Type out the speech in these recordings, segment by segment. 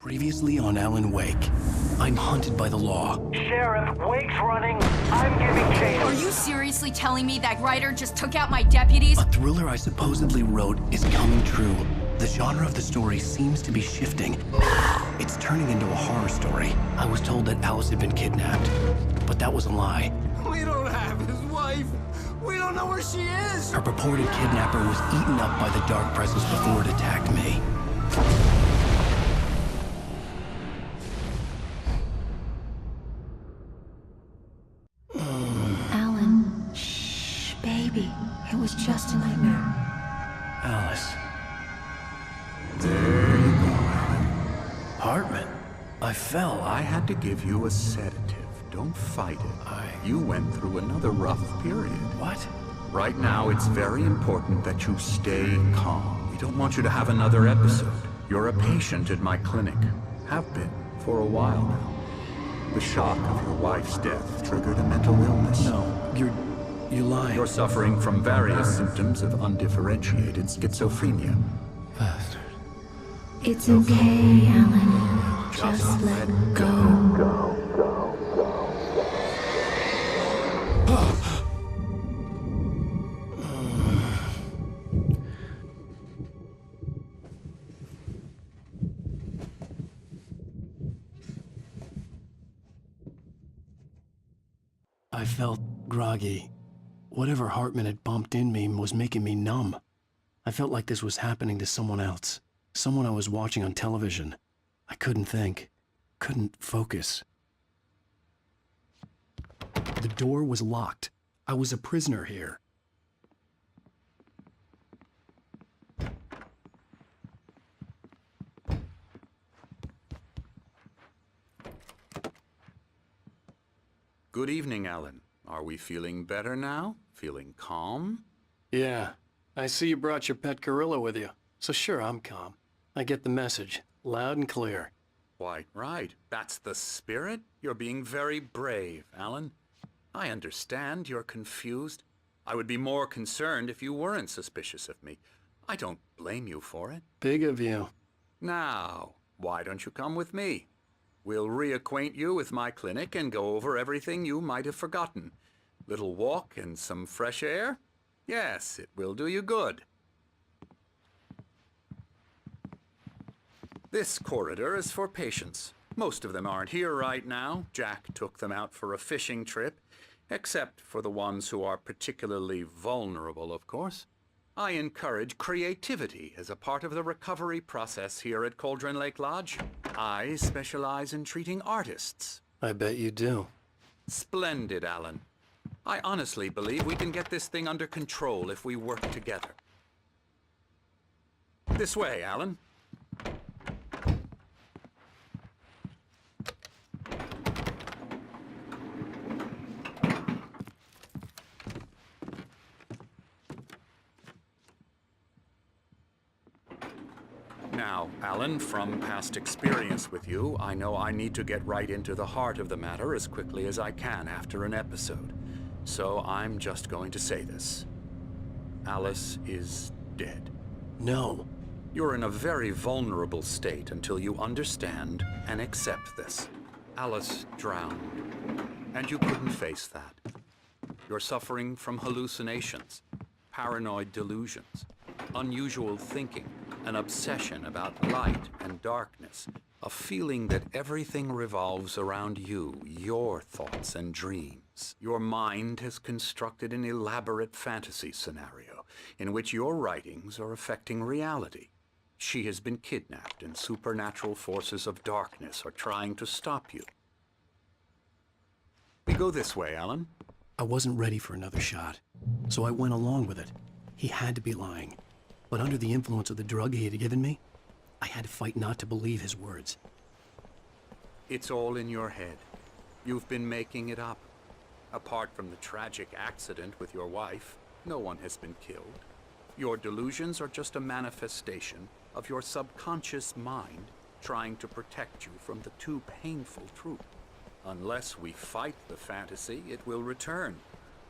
Previously on Alan Wake, I'm hunted by the law. Sheriff, Wake's running. I'm giving chase. Are you seriously telling me that writer just took out my deputies? A thriller I supposedly wrote is coming true. The genre of the story seems to be shifting. It's turning into a horror story. I was told that Alice had been kidnapped, but that was a lie. We don't have his wife. We don't know where she is. Her purported kidnapper was eaten up by the dark presence before it attacked me. Alan, shh, baby. It was just a nightmare. Alice. There you go, Alan. Hartman. I fell. I had to give you a sedative. Don't fight it. You went through another rough period. What? Right now, it's very important that you stay calm. We don't want you to have another episode. You're a patient at my clinic. Have been for a while now. The shock of your wife's death triggered a mental illness. No, you're lying. You're suffering from various symptoms of undifferentiated schizophrenia. Bastard. It's okay, Alan. Just let go. I felt groggy. Whatever Hartman had bumped in me was making me numb. I felt like this was happening to someone else. Someone I was watching on television. I couldn't think. Couldn't focus. The door was locked. I was a prisoner here. Good evening, Alan. Are we feeling better now? Feeling calm? Yeah. I see you brought your pet gorilla with you. So sure, I'm calm. I get the message. Loud and clear. Quite right. That's the spirit. You're being very brave, Alan. I understand you're confused. I would be more concerned if you weren't suspicious of me. I don't blame you for it. Big of you. Now, why don't you come with me? We'll reacquaint you with my clinic and go over everything you might have forgotten. Little walk and some fresh air? Yes, it will do you good. This corridor is for patients. Most of them aren't here right now. Jack took them out for a fishing trip, except for the ones who are particularly vulnerable, of course. I encourage creativity as a part of the recovery process here at Cauldron Lake Lodge. I specialize in treating artists. I bet you do. Splendid, Alan. I honestly believe we can get this thing under control if we work together. This way, Alan. Now, Alan, from past experience with you, I know I need to get right into the heart of the matter as quickly as I can after an episode. So I'm just going to say this. Alice is dead. No. You're in a very vulnerable state until you understand and accept this. Alice drowned, and you couldn't face that. You're suffering from hallucinations, paranoid delusions, unusual thinking, an obsession about light and darkness, a feeling that everything revolves around you, your thoughts and dreams. Your mind has constructed an elaborate fantasy scenario in which your writings are affecting reality. She has been kidnapped and supernatural forces of darkness are trying to stop you. We go this way, Alan. I wasn't ready for another shot, so I went along with it. He had to be lying. But under the influence of the drug he had given me, I had to fight not to believe his words. It's all in your head. You've been making it up. Apart from the tragic accident with your wife, no one has been killed. Your delusions are just a manifestation of your subconscious mind trying to protect you from the too painful truth. Unless we fight the fantasy, it will return.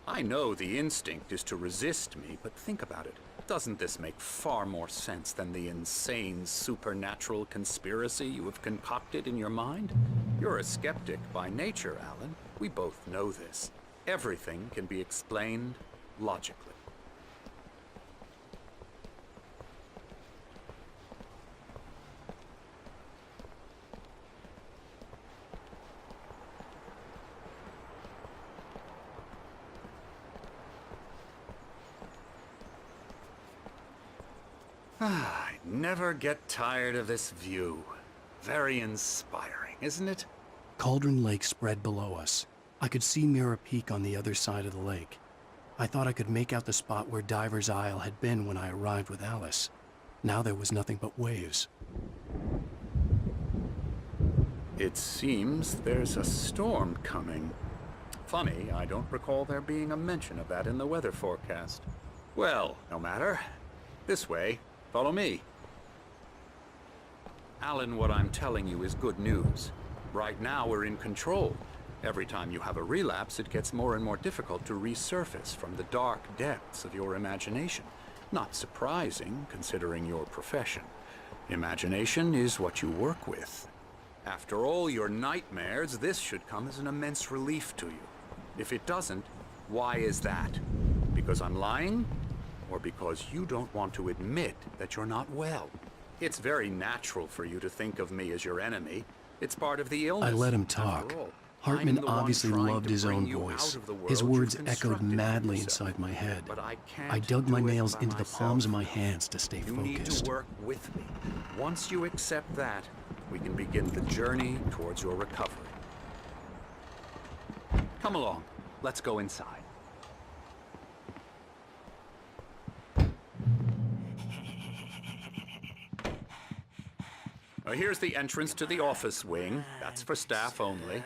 I know the instinct is to resist me, but think about it. Doesn't this make far more sense than the insane supernatural conspiracy you have concocted in your mind? You're a skeptic by nature, Alan. We both know this. Everything can be explained logically. I never get tired of this view. Very inspiring, isn't it? Cauldron Lake spread below us. I could see Mirror Peak on the other side of the lake. I thought I could make out the spot where Diver's Isle had been when I arrived with Alice. Now there was nothing but waves. It seems there's a storm coming. Funny, I don't recall there being a mention of that in the weather forecast. Well, no matter. This way. Follow me. Alan, what I'm telling you is good news. Right now, we're in control. Every time you have a relapse, it gets more and more difficult to resurface from the dark depths of your imagination. Not surprising, considering your profession. Imagination is what you work with. After all your nightmares, this should come as an immense relief to you. If it doesn't, why is that? Because I'm lying? Or because you don't want to admit that you're not well? It's very natural for you to think of me as your enemy. It's part of the illness. I let him talk. After all, Hartman I'm the one obviously trying loved to his bring own you voice. out of the world His you've words echoed constructed for madly yourself. inside my head. But I can't I dug my do it nails by into the myself. palms of my hands to stay You need to focused. work with me. Once you accept that, we can begin the journey towards your recovery. Come along. Let's go inside. Here's the entrance to the office wing. That's for staff only.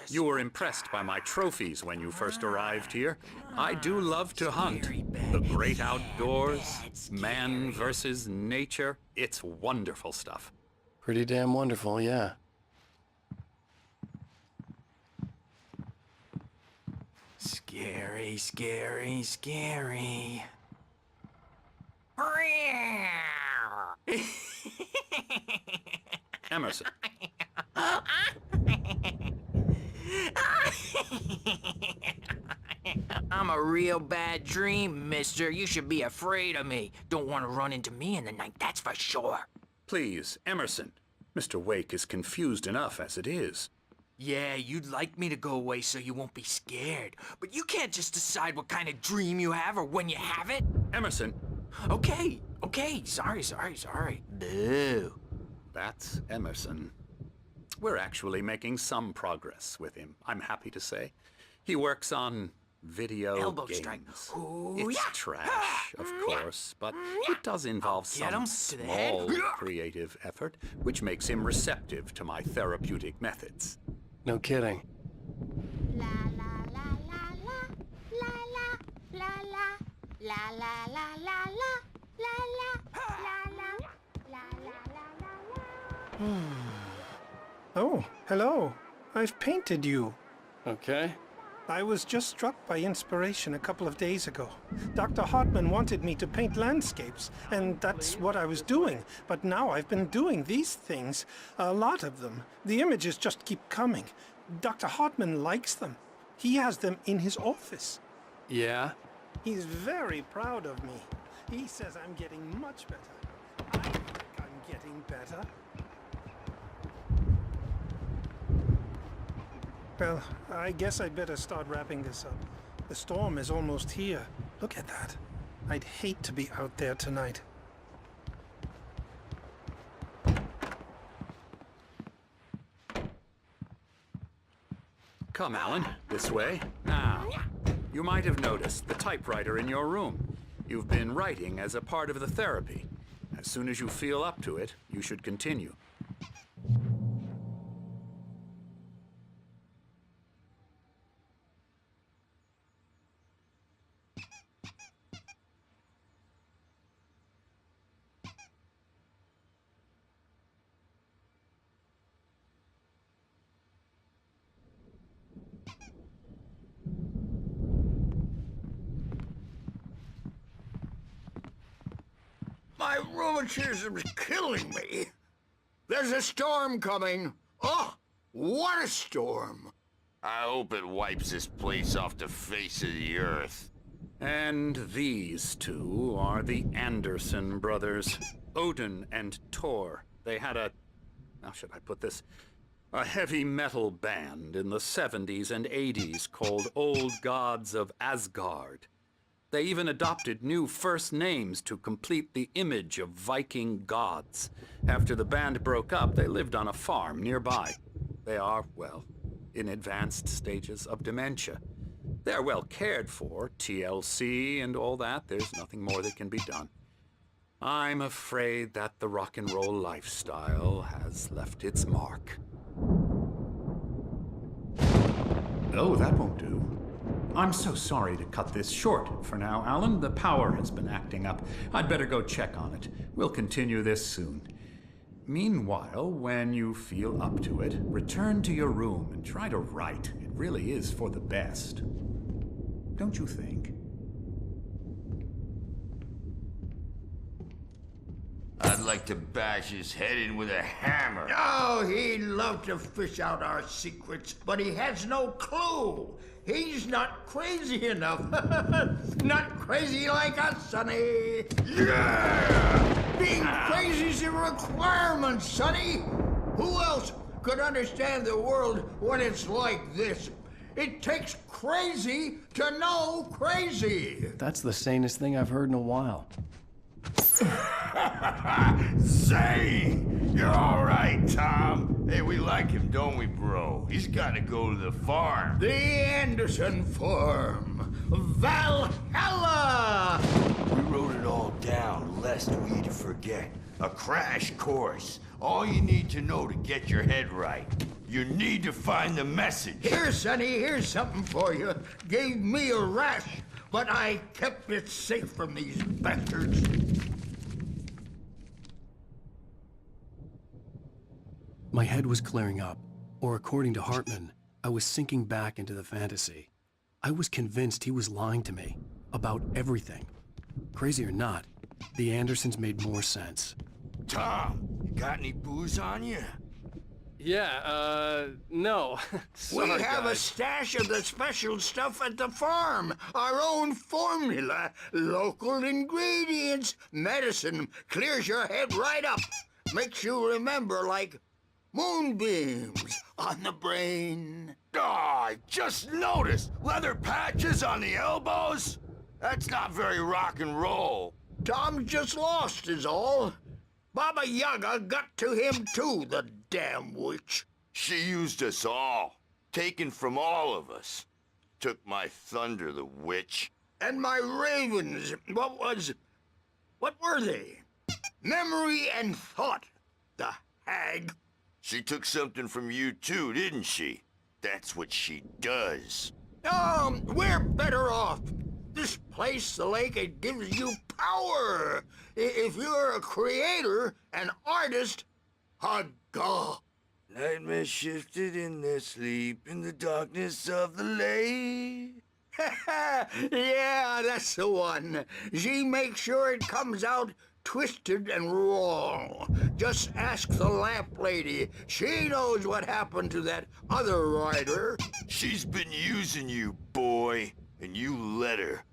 You were impressed by my trophies when you first arrived here. I do love to hunt. The great outdoors, man versus nature. It's wonderful stuff. Pretty damn wonderful, yeah. Scary, scary, scary. Emerson. I'm a real bad dream, mister. You should be afraid of me. Don't want to run into me in the night, that's for sure. Please, Emerson. Mr. Wake is confused enough as it is. Yeah, you'd like me to go away so you won't be scared. But you can't just decide what kind of dream you have or when you have it. Emerson. Okay, sorry. Boo. That's Emerson. We're actually making some progress with him, I'm happy to say. He works on video Elbow games. strike. Ooh, It's yeah. trash, of course, but it does involve Get some him to the head. small creative effort, which makes him receptive to my therapeutic methods. No kidding. La la la la la la la la la la la la la Oh, hello. I've painted you. Okay. I was just struck by inspiration a couple of days ago. Dr. Hartman wanted me to paint landscapes, and that's what I was doing. But now I've been doing these things, a lot of them. The images just keep coming. Dr. Hartman likes them. He has them in his office. Yeah? He's very proud of me. He says I'm getting much better. I think I'm getting better. Well, I guess I'd better start wrapping this up. The storm is almost here. Look at that. I'd hate to be out there tonight. Come, Alan, this way. Now, you might have noticed the typewriter in your room. You've been writing as a part of the therapy. As soon as you feel up to it, you should continue. My rheumatism's killing me. There's a storm coming. Oh, what a storm. I hope it wipes this place off the face of the earth. And these two are the Anderson brothers, Odin and Tor. They had how should I put this? A heavy metal band in the 70s and 80s called Old Gods of Asgard. They even adopted new first names to complete the image of Viking gods. After the band broke up, they lived on a farm nearby. They are, well, in advanced stages of dementia. They're well cared for, TLC and all that. There's nothing more that can be done. I'm afraid that the rock and roll lifestyle has left its mark. Oh, that won't do. I'm so sorry to cut this short for now, Alan. The power has been acting up. I'd better go check on it. We'll continue this soon. Meanwhile, when you feel up to it, return to your room and try to write. It really is for the best. Don't you think? I'd like to bash his head in with a hammer. Oh, he'd love to fish out our secrets, but he has no clue. He's not crazy enough. Not crazy like us, Sonny. Yeah! Being crazy's a requirement, Sonny. Who else could understand the world when it's like this? It takes crazy to know crazy. That's the sanest thing I've heard in a while. Zane! You're all right, Tom. Hey, we like him, don't we, bro? He's got to go to the farm. The Anderson farm. Valhalla! We wrote it all down, lest we forget. A crash course. All you need to know to get your head right. You need to find the message. Here, Sonny, here's something for you. Gave me a rash, but I kept it safe from these bastards. My head was clearing up, or according to Hartman, I was sinking back into the fantasy. I was convinced he was lying to me about everything. Crazy or not, the Andersons made more sense. Tom, you got any booze on you? Yeah, no. Sorry, We have a guys. stash of the special stuff at the farm. Our own formula. Local ingredients. Medicine. Clears your head right up. Makes you remember like moonbeams on the brain. Oh, I just noticed. Leather patches on the elbows? That's not very rock and roll. Tom just lost is all. Baba Yaga got to him too, the damn witch. She used us all. Taken from all of us. Took my thunder, the witch. And my ravens, what were they? Memory and thought, the hag. She took something from you too, didn't she? That's what she does. We're better off. This place, the lake, it gives you power. If you're a creator, an artist, a god. Nightmares shifted in their sleep in the darkness of the lake. Yeah, that's the one. She makes sure it comes out twisted and raw. Just ask the lamp lady. She knows what happened to that other writer. She's been using you, boy, and you let her.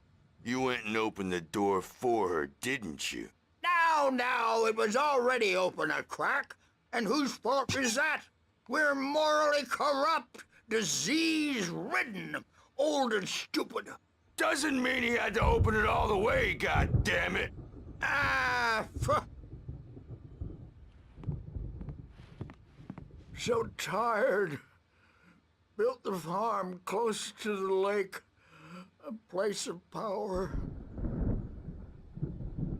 You went and opened the door for her, didn't you? Now, it was already open a crack. And whose fault is that? We're morally corrupt, disease-ridden, old and stupid. Doesn't mean he had to open it all the way, goddammit. So tired. Built the farm close to the lake. A place of power.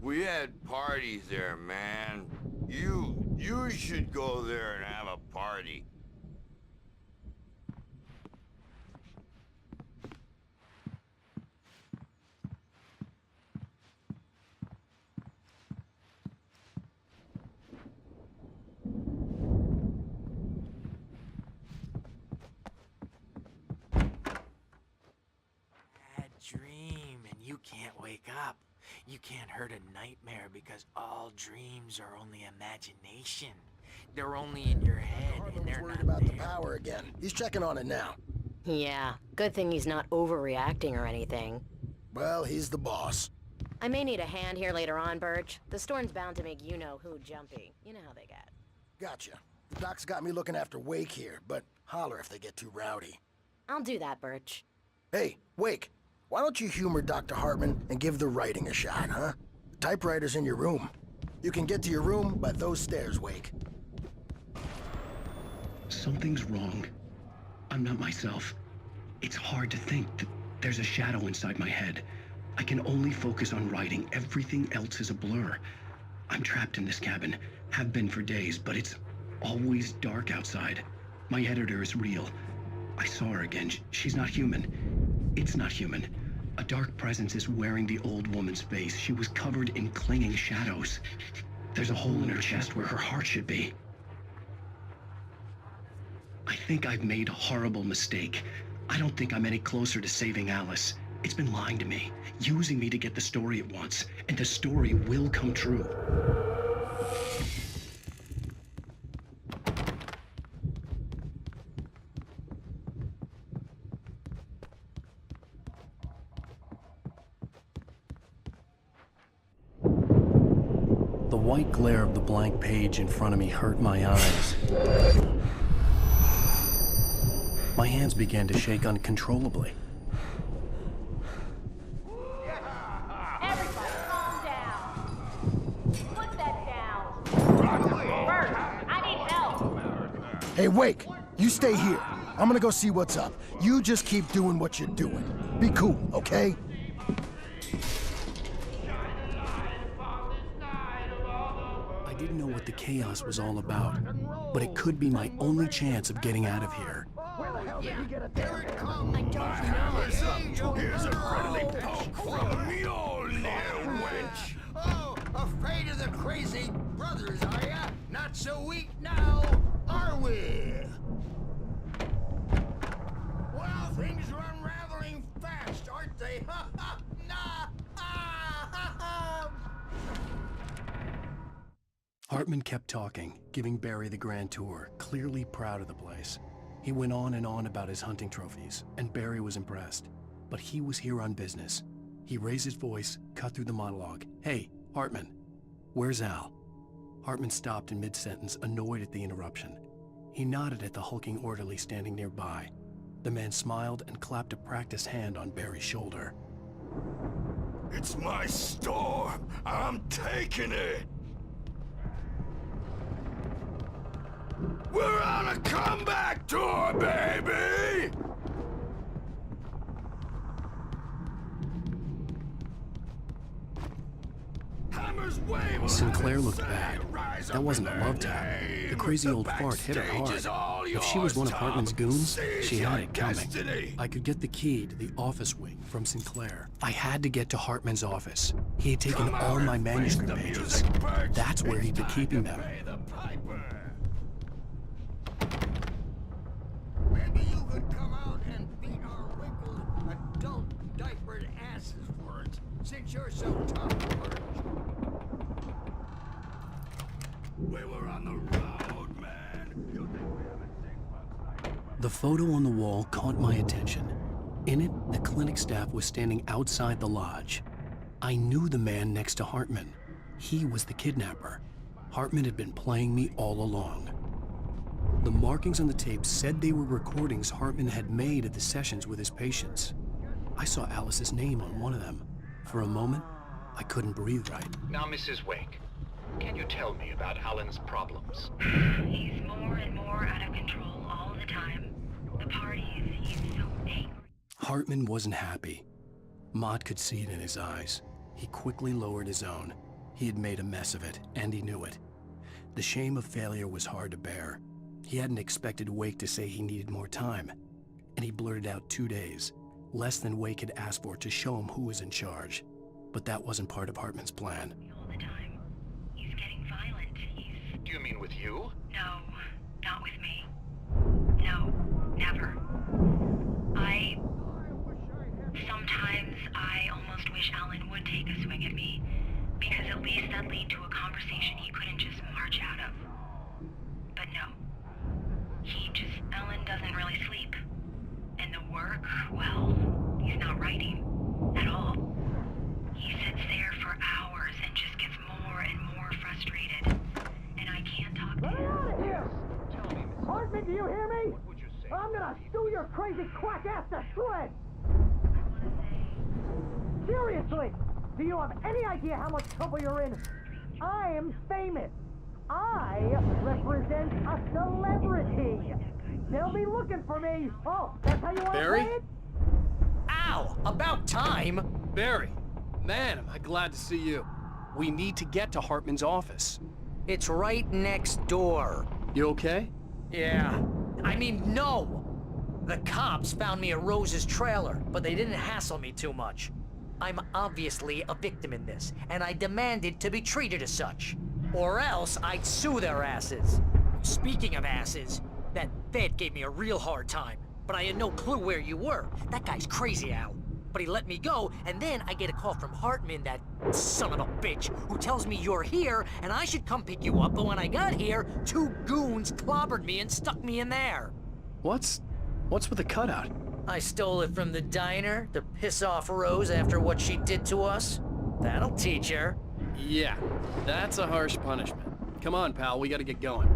We had parties there, man. You should go there and have a party. Bad dream, and you can't wake up. You can't hurt a nightmare because all dreams are only imagination. They're only in your head, and they're worried not about the there. power again. He's checking on it now. Yeah, good thing he's not overreacting or anything. Well, he's the boss. I may need a hand here later on, Birch. The storm's bound to make you-know-who jumpy. You know how they get. Gotcha. The doc's got me looking after Wake here, but holler if they get too rowdy. I'll do that, Birch. Hey, Wake, why don't you humor Dr. Hartman and give the writing a shot, huh? The typewriter's in your room. You can get to your room by those stairs, Wake. Something's wrong. I'm not myself. It's hard to think that there's a shadow inside my head. I can only focus on writing. Everything else is a blur. I'm trapped in this cabin. Have been for days, but it's always dark outside. My editor is real. I saw her again. She's not human. It's not human. A dark presence is wearing the old woman's face. She was covered in clinging shadows. There's a hole in her chest where her heart should be. I think I've made a horrible mistake. I don't think I'm any closer to saving Alice. It's been lying to me, using me to get the story it wants, and the story will come true. The white glare of the blank page in front of me hurt my eyes. My hands began to shake uncontrollably. Everybody calm down. Put that down. Bert, I need help. Hey, Wake, you stay here. I'm gonna go see what's up. You just keep doing what you're doing. Be cool, okay? I didn't know what the chaos was all about, but it could be my only chance of getting out of here. Here's a friendly poke from your little wench. Oh, afraid of the crazy brothers, are ya? Not so weak now, are we? Well, things are unraveling fast, aren't they? Ha ha! Nah! Ah, ha ha! Hartman kept talking, giving Barry the grand tour, clearly proud of the place. He went on and on about his hunting trophies, and Barry was impressed. But he was here on business. He raised his voice, cut through the monologue. Hey, Hartman, where's Al? Hartman stopped in mid-sentence, annoyed at the interruption. He nodded at the hulking orderly standing nearby. The man smiled and clapped a practiced hand on Barry's shoulder. It's my storm. I'm taking it. We're on a comeback tour, baby! Sinclair looked bad. That wasn't a love tap. The crazy old fart hit her hard. If she was one of Hartman's goons, she had it coming. I could get the key to the office wing from Sinclair. I had to get to Hartman's office. He had taken all my manuscript pages. That's where he'd been keeping them. Maybe you could come out and beat our wrinkled adult diapered asses for it, since you're so tough, Bert. We were on the road, man. You think we haven't seen much? The photo on the wall caught my attention. In it, the clinic staff was standing outside the lodge. I knew the man next to Hartman. He was the kidnapper. Hartman had been playing me all along. The markings on the tape said they were recordings Hartman had made at the sessions with his patients. I saw Alice's name on one of them. For a moment, I couldn't breathe right. Now, Mrs. Wake, can you tell me about Alan's problems? He's more and more out of control all the time. The parties, he's so angry. Hartman wasn't happy. Mott could see it in his eyes. He quickly lowered his own. He had made a mess of it, and he knew it. The shame of failure was hard to bear. He hadn't expected Wake to say he needed more time, and he blurted out 2 days, less than Wake had asked for to show him who was in charge. But that wasn't part of Hartman's plan. All the time. He's getting violent. Do you mean with you? No, not with me. No, never. Sometimes I almost wish Alan would take a swing at me, because at least that'd lead to a conversation he couldn't just march out of. But no. Alan doesn't really sleep. And the work, well, he's not writing at all. He sits there for hours and just gets more and more frustrated. And I can't talk to him. Get out of here! Hartman, do you hear me? I'm gonna stew your crazy quack ass to shreds! Seriously! Do you have any idea how much trouble you're in? I'm famous! I represent a celebrity! They'll be looking for me! Oh, that's how you want to Barry? play it? Ow! About time! Barry, man, am I glad to see you. We need to get to Hartman's office. It's right next door. You okay? Yeah. I mean, no! The cops found me at Rose's trailer, but they didn't hassle me too much. I'm obviously a victim in this, and I demanded to be treated as such. Or else I'd sue their asses. Speaking of asses, that Fed gave me a real hard time, but I had no clue where you were. That guy's crazy, Al. But he let me go, and then I get a call from Hartman, that son of a bitch, who tells me you're here, and I should come pick you up, but when I got here, 2 goons clobbered me and stuck me in there. What's with the cutout? I stole it from the diner to piss off Rose after what she did to us. That'll teach her. Yeah, that's a harsh punishment. Come on, pal, we gotta get going.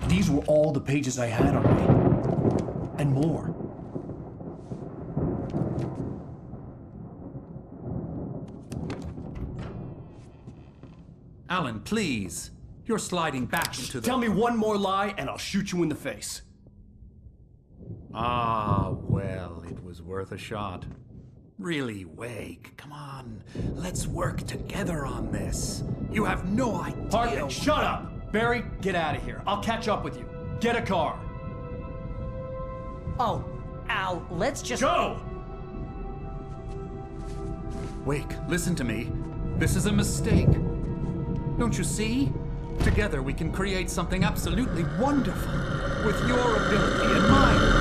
These were all the pages I had on me. And more. Alan, please. You're sliding back into the... Tell me one more lie and I'll shoot you in the face. Ah, well, it was worth a shot. Really, Wake, come on. Let's work together on this. You have no idea... Hartman, shut up! Barry, get out of here. I'll catch up with you. Get a car. Oh, Al, let's just... Go! Wake, listen to me. This is a mistake. Don't you see? Together we can create something absolutely wonderful. With your ability and mine.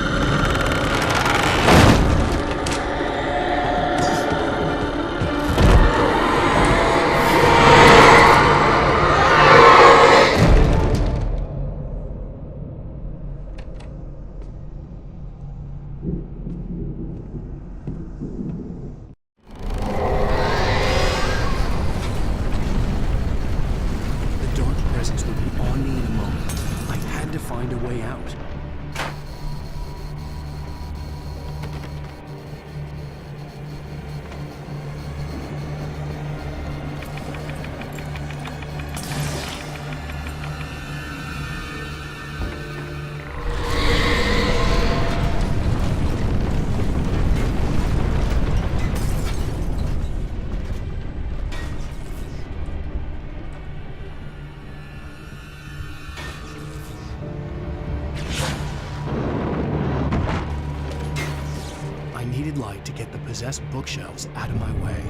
Find a way out. Light to get the possessed bookshelves out of my way.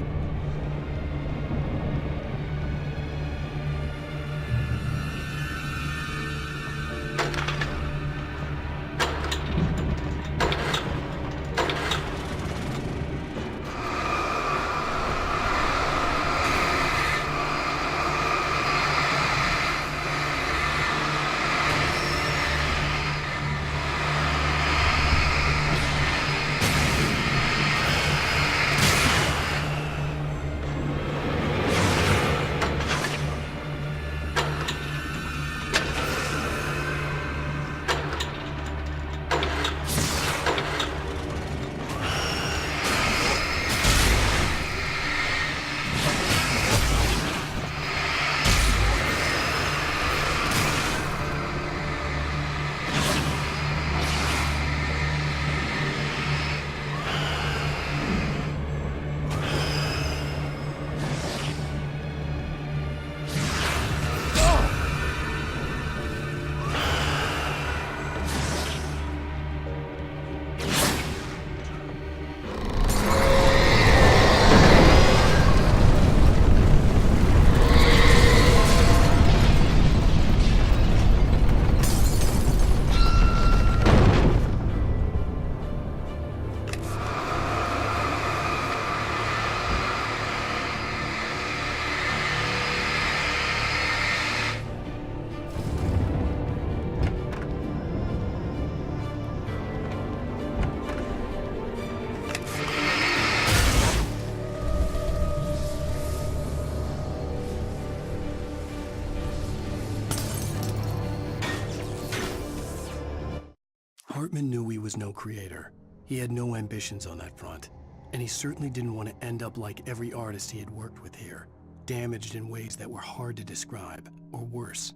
Hartman knew he was no creator. He had no ambitions on that front, and he certainly didn't want to end up like every artist he had worked with here, damaged in ways that were hard to describe, or worse.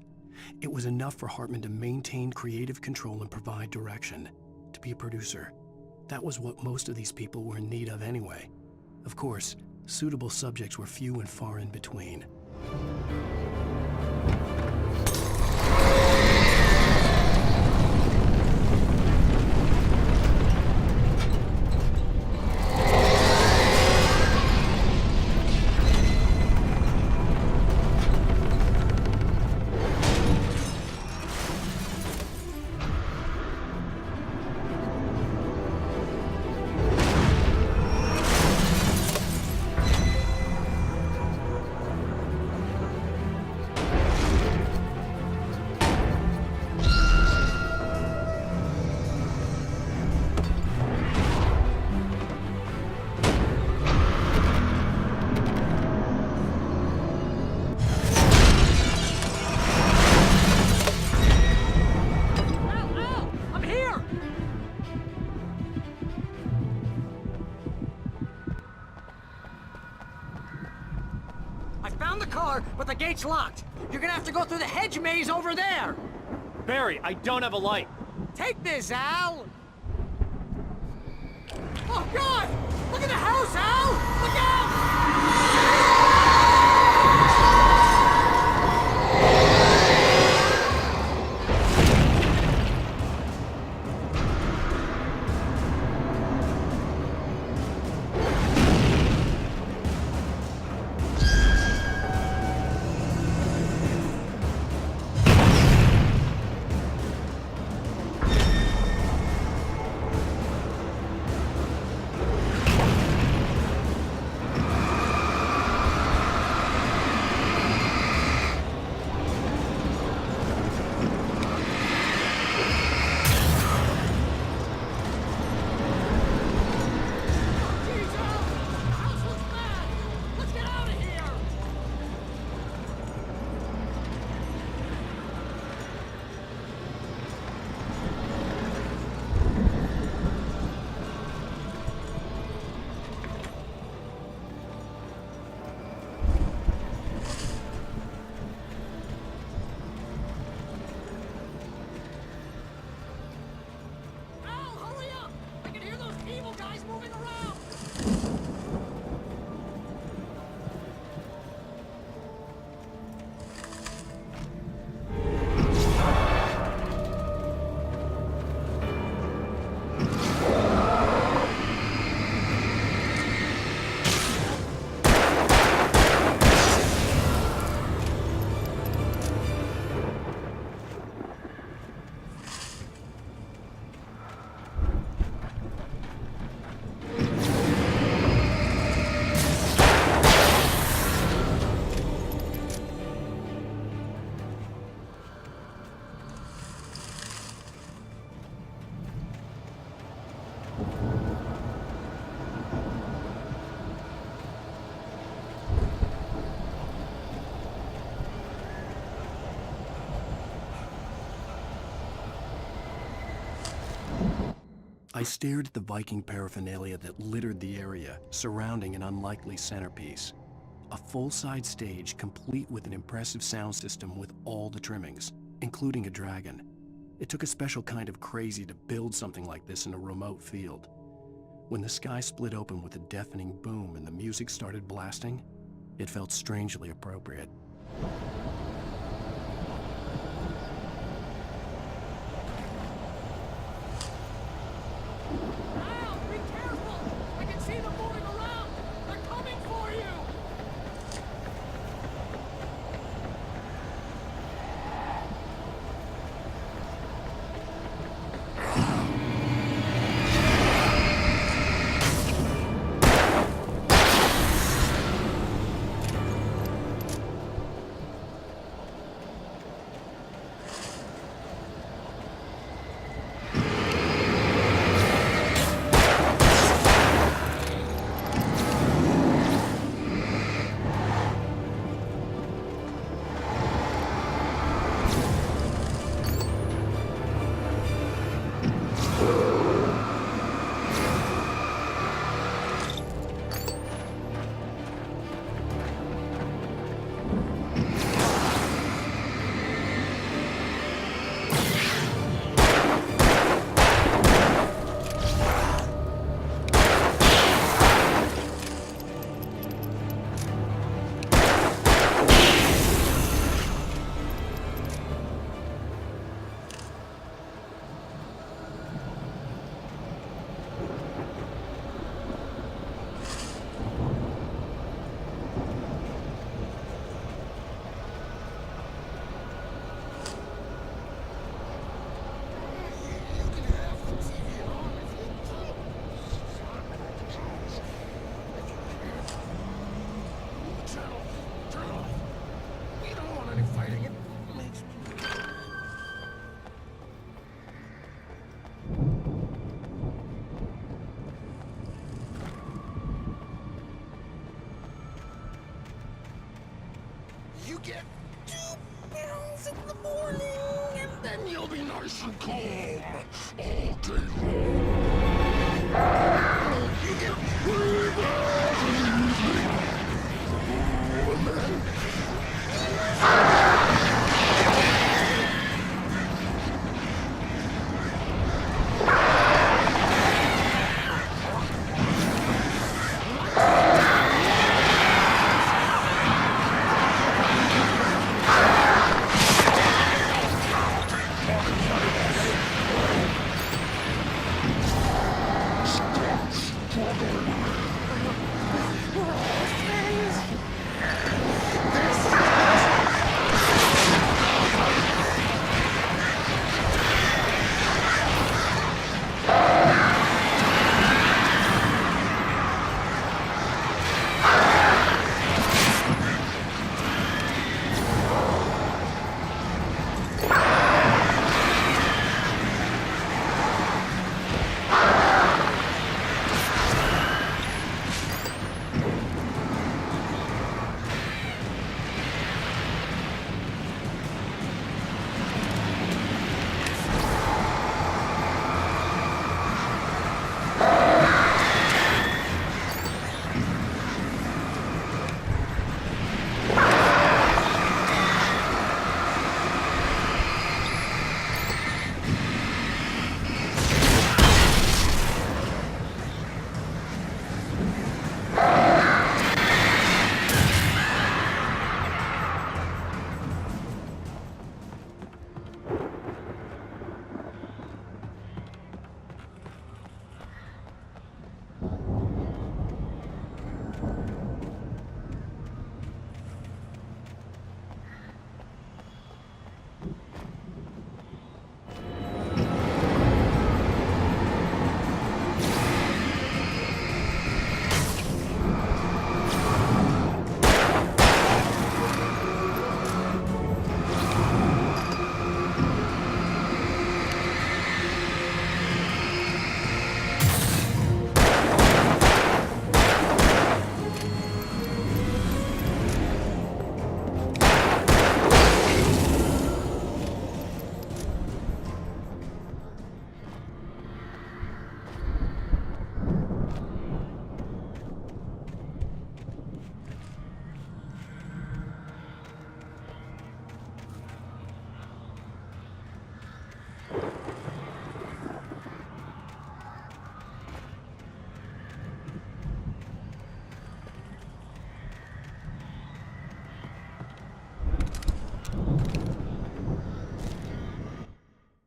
It was enough for Hartman to maintain creative control and provide direction, to be a producer. That was what most of these people were in need of anyway. Of course, suitable subjects were few and far in between. But the gate's locked. You're gonna have to go through the hedge maze over there. Barry, I don't have a light. Take this, Al. Oh, God! Look at the house, Al! Look out! I stared at the Viking paraphernalia that littered the area, surrounding an unlikely centerpiece. A full-side stage complete with an impressive sound system with all the trimmings, including a dragon. It took a special kind of crazy to build something like this in a remote field. When the sky split open with a deafening boom and the music started blasting, it felt strangely appropriate. Al, be careful! I can see them moving around! They're coming for you! you get 2 pounds in the morning, and then you'll be nice and calm all day long. You get 3 pounds in the evening. And then...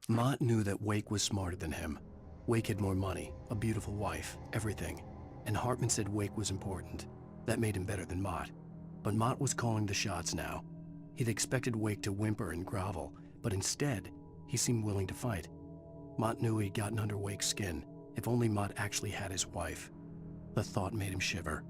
Mott knew that Wake was smarter than him. Wake had more money, a beautiful wife, everything. And Hartman said Wake was important. That made him better than Mott. But Mott was calling the shots now. He'd expected Wake to whimper and grovel, but instead, he seemed willing to fight. Mott knew he'd gotten under Wake's skin. If only Mott actually had his wife. The thought made him shiver.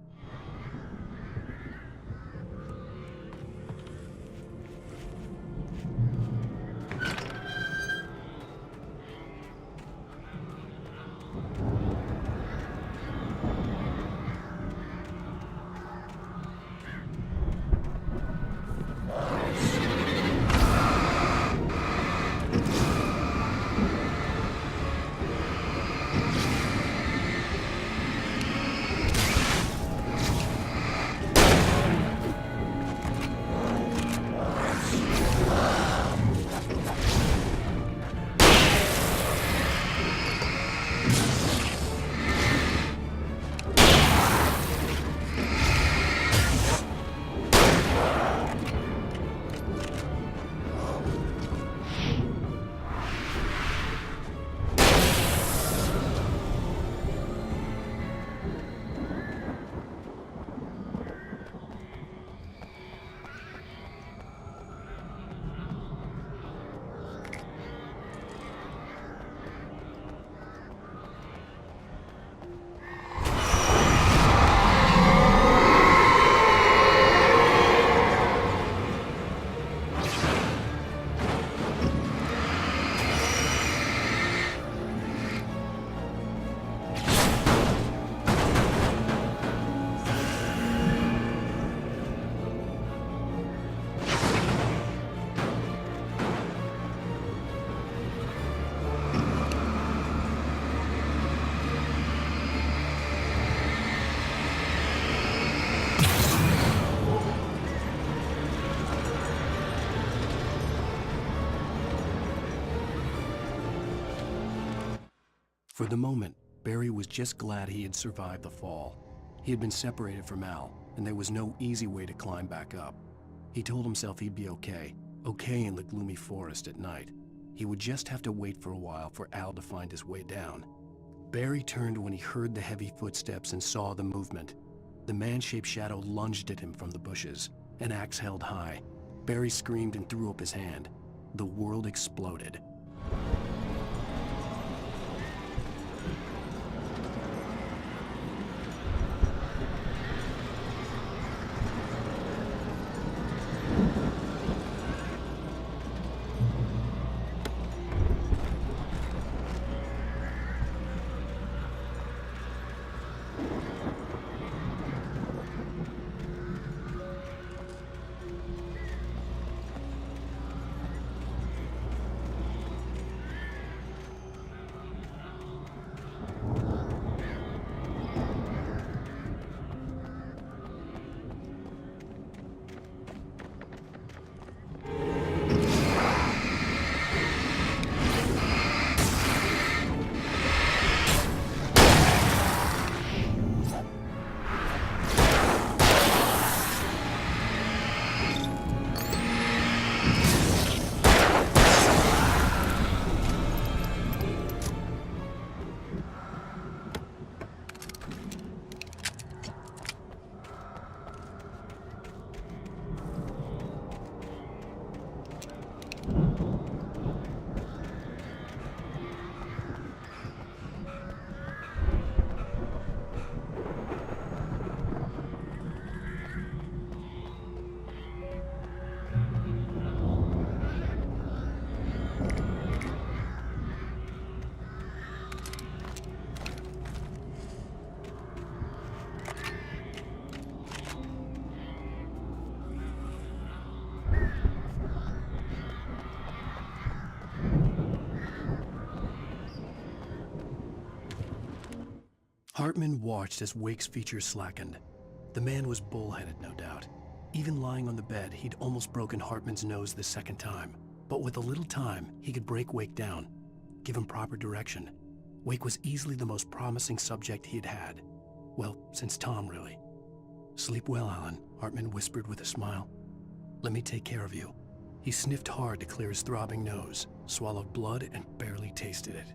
For the moment, Barry was just glad he had survived the fall. He had been separated from Al, and there was no easy way to climb back up. He told himself he'd be okay in the gloomy forest at night. He would just have to wait for a while for Al to find his way down. Barry turned when he heard the heavy footsteps and saw the movement. The man-shaped shadow lunged at him from the bushes, an axe held high. Barry screamed and threw up his hand. The world exploded. Hartman watched as Wake's features slackened. The man was bullheaded, no doubt. Even lying on the bed, he'd almost broken Hartman's nose the second time. But with a little time, he could break Wake down, give him proper direction. Wake was easily the most promising subject he had had. Well, since Tom, really. "Sleep well, Alan," Hartman whispered with a smile. "Let me take care of you." He sniffed hard to clear his throbbing nose, swallowed blood, and barely tasted it.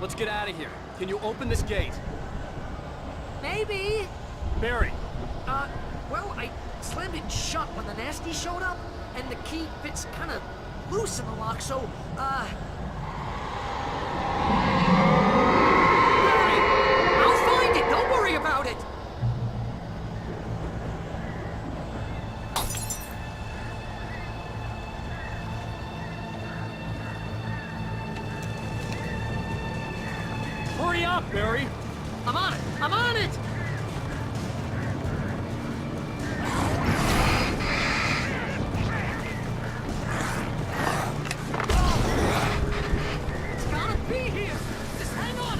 Let's get out of here. Can you open this gate? Maybe. Barry. Well, I slammed it shut when the nasty showed up, and the key fits kind of loose in the lock, so, Barry, I'll find it. Don't worry about it. Hurry up, Barry! I'm on it! I'm on it! It's gotta be here! Just hang on,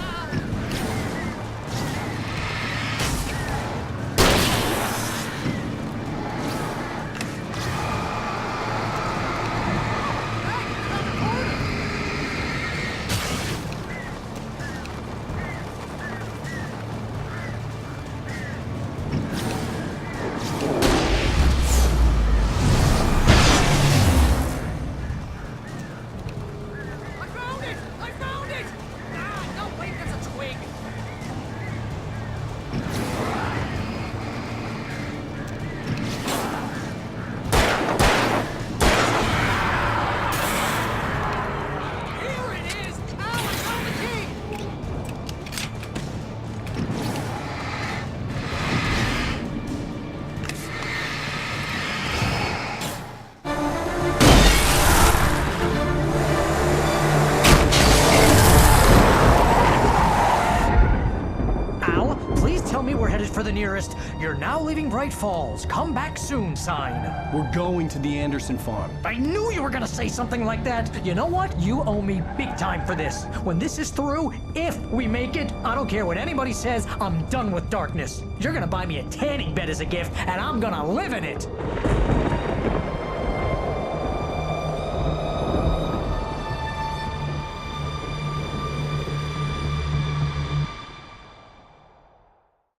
the nearest "You're now leaving Bright Falls. Come back soon" sign. We're going to the Anderson farm. I knew you were gonna say something like that. You know what? You owe me big time for this. When this is through, if we make it, I don't care what anybody says, I'm done with darkness. You're gonna buy me a tanning bed as a gift, and I'm gonna live in it.